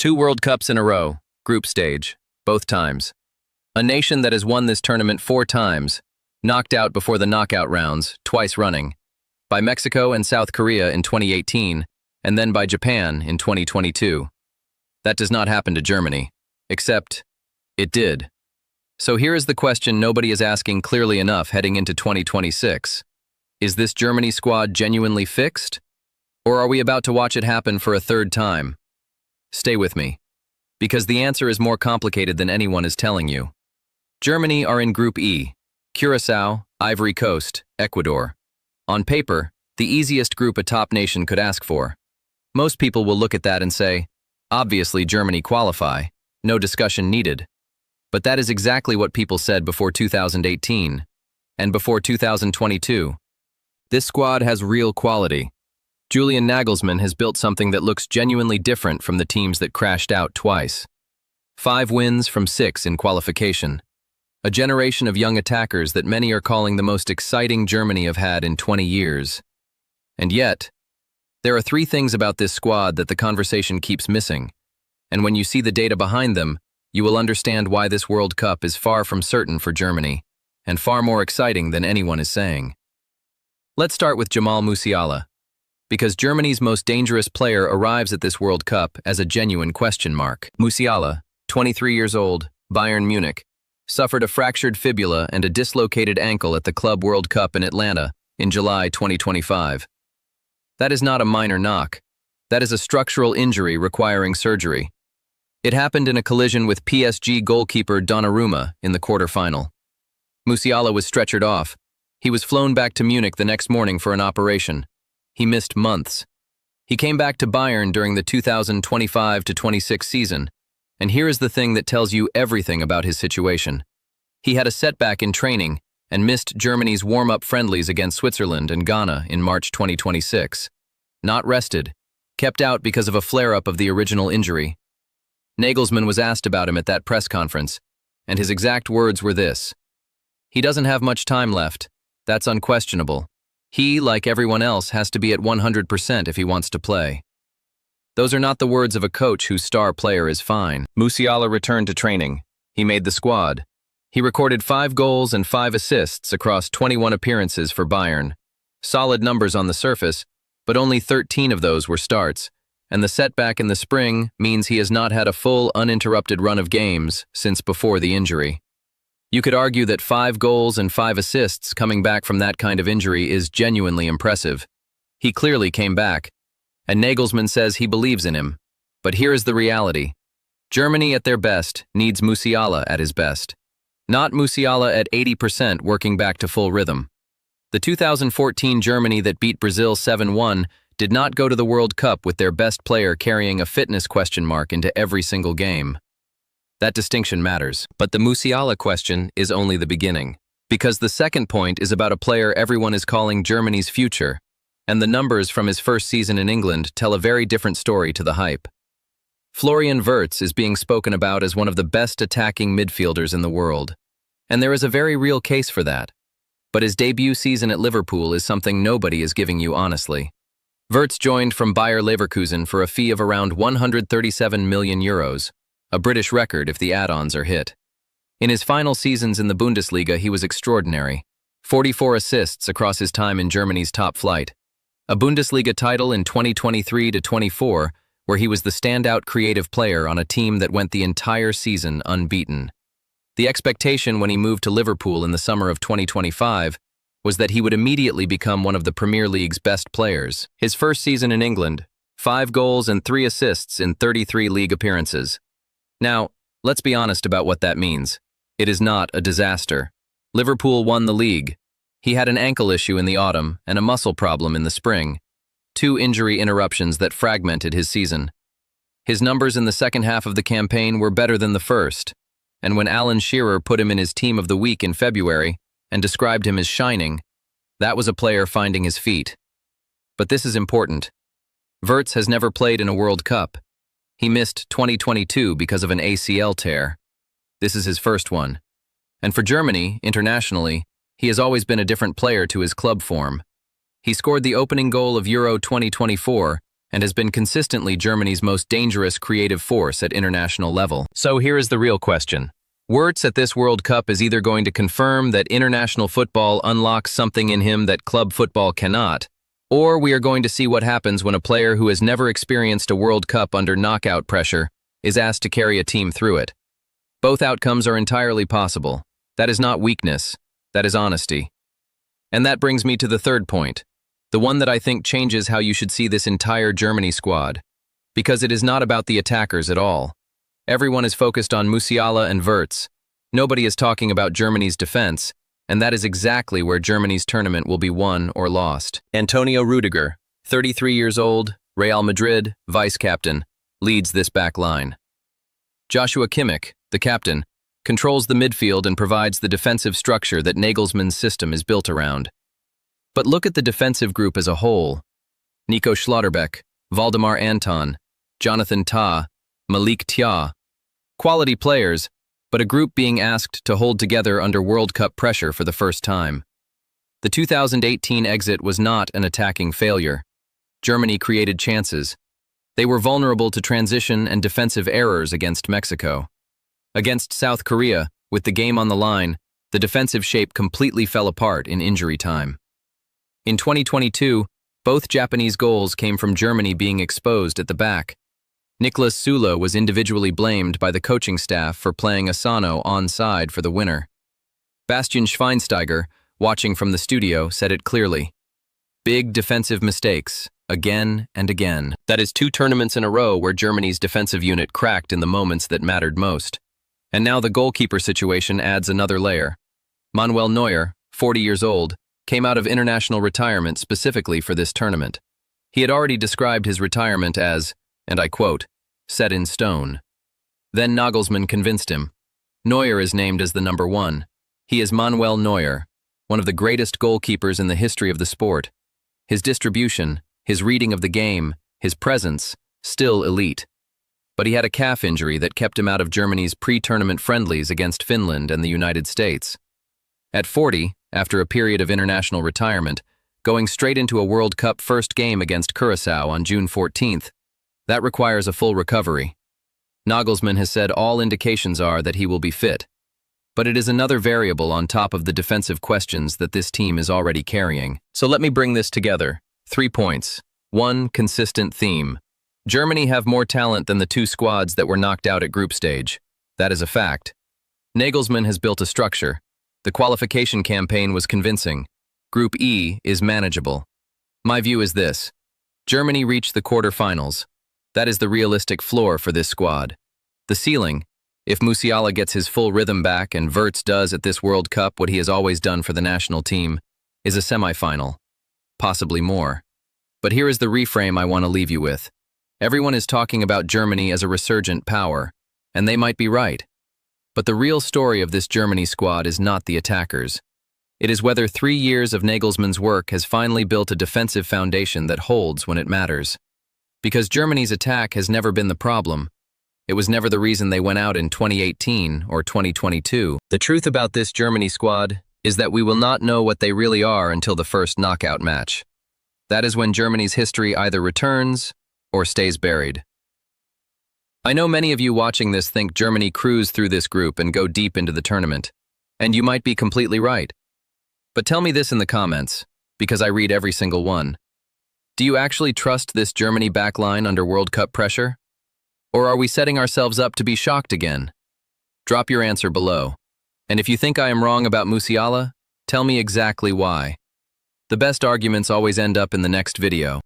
2 World Cups in a row, group stage, both times. A nation that has won this tournament 4 times, knocked out before the knockout rounds, twice running, by Mexico and South Korea in 2018, and then by Japan in 2022. That does not happen to Germany, except it did. So here is the question nobody is asking clearly enough heading into 2026. Is this Germany squad genuinely fixed? Or are we about to watch it happen for a 3rd time? Stay with me, because the answer is more complicated than anyone is telling you. Germany are in Group E, Curaçao, Ivory Coast, Ecuador. On paper, the easiest group a top nation could ask for. Most people will look at that and say, obviously Germany qualify, no discussion needed. But that is exactly what people said before 2018, and before 2022. This squad has real quality. Julian Nagelsmann has built something that looks genuinely different from the teams that crashed out twice. 5 wins from 6 in qualification. A generation of young attackers that many are calling the most exciting Germany have had in 20 years. And yet, there are 3 things about this squad that the conversation keeps missing. And when you see the data behind them, you will understand why this World Cup is far from certain for Germany, and far more exciting than anyone is saying. Let's start with Jamal Musiala, because Germany's most dangerous player arrives at this World Cup as a genuine question mark. Musiala, 23 years old, Bayern Munich, suffered a fractured fibula and a dislocated ankle at the Club World Cup in Atlanta in July 2025. That is not a minor knock. That is a structural injury requiring surgery. It happened in a collision with PSG goalkeeper Donnarumma in the quarterfinal. Musiala was stretchered off. He was flown back to Munich the next morning for an operation. He missed months. He came back to Bayern during the 2025-26 season, and here is the thing that tells you everything about his situation. He had a setback in training and missed Germany's warm-up friendlies against Switzerland and Ghana in March 2026. Not rested, kept out because of a flare-up of the original injury. Nagelsmann was asked about him at that press conference, and his exact words were this: "He doesn't have much time left. That's unquestionable. He, like everyone else, has to be at 100% if he wants to play." Those are not the words of a coach whose star player is fine. Musiala returned to training. He made the squad. He recorded 5 goals and 5 assists across 21 appearances for Bayern. Solid numbers on the surface, but only 13 of those were starts, and the setback in the spring means he has not had a full, uninterrupted run of games since before the injury. You could argue that 5 goals and 5 assists coming back from that kind of injury is genuinely impressive. He clearly came back, and Nagelsmann says he believes in him. But here is the reality. Germany at their best needs Musiala at his best. Not Musiala at 80% working back to full rhythm. The 2014 Germany that beat Brazil 7-1 did not go to the World Cup with their best player carrying a fitness question mark into every single game. That distinction matters. But the Musiala question is only the beginning. Because the second point is about a player everyone is calling Germany's future, and the numbers from his first season in England tell a very different story to the hype. Florian Wirtz is being spoken about as one of the best attacking midfielders in the world, and there is a very real case for that. But his debut season at Liverpool is something nobody is giving you honestly. Wirtz joined from Bayer Leverkusen for a fee of around €137 million, a British record if the add-ons are hit. In his final seasons in the Bundesliga, he was extraordinary. 44 assists across his time in Germany's top flight. A Bundesliga title in 2023-24, where he was the standout creative player on a team that went the entire season unbeaten. The expectation when he moved to Liverpool in the summer of 2025 was that he would immediately become one of the Premier League's best players. His first season in England, 5 goals and 3 assists in 33 league appearances. Now, let's be honest about what that means. It is not a disaster. Liverpool won the league. He had an ankle issue in the autumn and a muscle problem in the spring. 2 injury interruptions that fragmented his season. His numbers in the second half of the campaign were better than the first, and when Alan Shearer put him in his team of the week in February and described him as shining, that was a player finding his feet. But this is important. Wirtz has never played in a World Cup. He missed 2022 because of an ACL tear. This is his first one. And for Germany, internationally, he has always been a different player to his club form. He scored the opening goal of Euro 2024 and has been consistently Germany's most dangerous creative force at international level. So here is the real question. Wirtz at this World Cup is either going to confirm that international football unlocks something in him that club football cannot, or we are going to see what happens when a player who has never experienced a World Cup under knockout pressure is asked to carry a team through it. Both outcomes are entirely possible. That is not weakness, that is honesty. And that brings me to the third point, the one that I think changes how you should see this entire Germany squad, because it is not about the attackers at all. Everyone is focused on Musiala and Wirtz. Nobody is talking about Germany's defense, and that is exactly where Germany's tournament will be won or lost. Antonio Rüdiger, 33 years old, Real Madrid, vice-captain, leads this back line. Joshua Kimmich, the captain, controls the midfield and provides the defensive structure that Nagelsmann's system is built around. But look at the defensive group as a whole. Nico Schlotterbeck, Waldemar Anton, Jonathan Tah, Malik Tia. Quality players, but a group being asked to hold together under World Cup pressure for the first time. The 2018 exit was not an attacking failure. Germany created chances. They were vulnerable to transition and defensive errors against Mexico. Against South Korea, with the game on the line, the defensive shape completely fell apart in injury time. In 2022, both Japanese goals came from Germany being exposed at the back. Niklas Süle was individually blamed by the coaching staff for playing Asano onside for the winner. Bastian Schweinsteiger, watching from the studio, said it clearly. Big defensive mistakes, again and again. That is 2 tournaments in a row where Germany's defensive unit cracked in the moments that mattered most. And now the goalkeeper situation adds another layer. Manuel Neuer, 40 years old, came out of international retirement specifically for this tournament. He had already described his retirement as, and I quote, set in stone. Then Nagelsmann convinced him. Neuer is named as the number 1. He is Manuel Neuer, one of the greatest goalkeepers in the history of the sport. His distribution, his reading of the game, his presence, still elite. But he had a calf injury that kept him out of Germany's pre-tournament friendlies against Finland and the United States. At 40, after a period of international retirement, going straight into a World Cup first game against Curaçao on June 14th, that requires a full recovery. Nagelsmann has said all indications are that he will be fit. But it is another variable on top of the defensive questions that this team is already carrying. So let me bring this together. 3 points. 1 consistent theme. Germany have more talent than the 2 squads that were knocked out at group stage. That is a fact. Nagelsmann has built a structure. The qualification campaign was convincing. Group E is manageable. My view is this. Germany reached the quarterfinals. That is the realistic floor for this squad. The ceiling, if Musiala gets his full rhythm back and Wirtz does at this World Cup what he has always done for the national team, is a semifinal. Possibly more. But here is the reframe I want to leave you with. Everyone is talking about Germany as a resurgent power, and they might be right. But the real story of this Germany squad is not the attackers. It is whether 3 years of Nagelsmann's work has finally built a defensive foundation that holds when it matters. Because Germany's attack has never been the problem. It was never the reason they went out in 2018 or 2022. The truth about this Germany squad is that we will not know what they really are until the first knockout match. That is when Germany's history either returns or stays buried. I know many of you watching this think Germany cruise through this group and go deep into the tournament. And you might be completely right. But tell me this in the comments, because I read every single one. Do you actually trust this Germany backline under World Cup pressure? Or are we setting ourselves up to be shocked again? Drop your answer below. And if you think I am wrong about Musiala, tell me exactly why. The best arguments always end up in the next video.